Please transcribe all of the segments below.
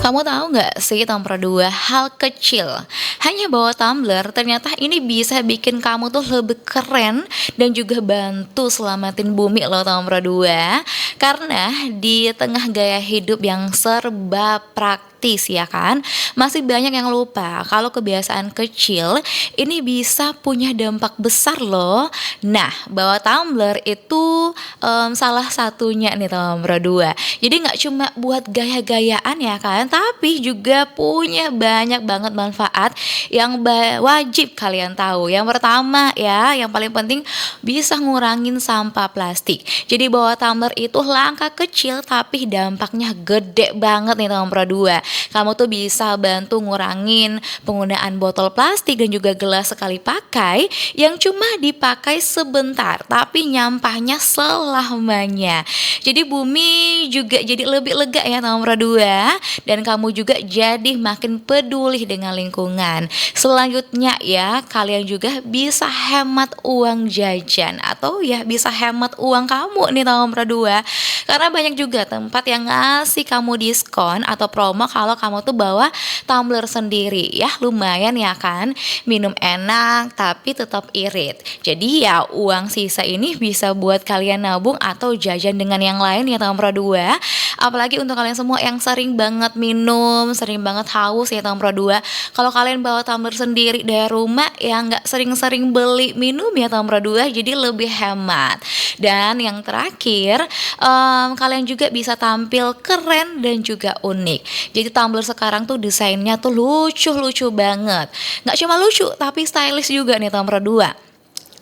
Kamu tahu nggak sih nomor 2 hal kecil, hanya bawa tumbler ternyata ini bisa bikin kamu tuh lebih keren dan juga bantu selamatin bumi loh nomor 2. Karena di tengah gaya hidup yang serba praktis ya kan, masih banyak yang lupa kalau kebiasaan kecil ini bisa punya dampak besar loh. Nah, bawa tumbler itu, salah satunya nih nomor 2. Jadi nggak cuma buat gaya-gayaan ya kan, tapi juga punya banyak banget manfaat yang wajib kalian tahu. Yang pertama ya, yang paling penting bisa ngurangin sampah plastik. Jadi bawa tumbler itu langkah kecil tapi dampaknya gede banget nih nomor 2. Kamu tuh bisa bantu ngurangin penggunaan botol plastik dan juga gelas sekali pakai yang cuma dipakai sebentar tapi nyampahnya selamanya. Jadi bumi juga jadi lebih lega ya nomor 2, dan kamu juga jadi makin peduli dengan lingkungan. Selanjutnya ya, kalian juga bisa hemat uang jajan atau ya bisa hemat uang kamu nih nomor 2. Karena banyak juga tempat yang ngasih kamu diskon atau promo kalau kamu tuh bawa tumbler sendiri. Ya lumayan ya kan, minum enak tapi tetap irit. Jadi ya uang sisa ini bisa buat kalian nabung atau jajan dengan yang lain ya nomor 2. Apalagi untuk kalian semua yang sering banget minum, sering banget haus ya nomor 2. Kalau kalian bawa tumbler sendiri dari rumah ya nggak sering-sering beli minum ya nomor 2, jadi lebih hemat. Dan yang terakhir, kalian juga bisa tampil keren dan juga unik. Jadi tumbler sekarang tuh desainnya tuh lucu-lucu banget. Nggak cuma lucu tapi stylish juga nih nomor 2.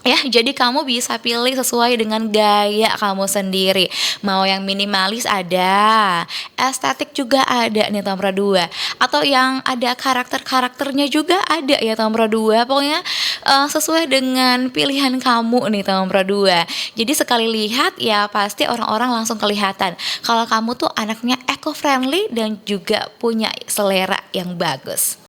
Ya, jadi kamu bisa pilih sesuai dengan gaya kamu sendiri. Mau yang minimalis ada, estetik juga ada nih nomor 2. Atau yang ada karakter-karakternya juga ada ya nomor 2. Pokoknya sesuai dengan pilihan kamu nih nomor 2. Jadi sekali lihat ya pasti orang-orang langsung kelihatan kalau kamu tuh anaknya eco-friendly dan juga punya selera yang bagus.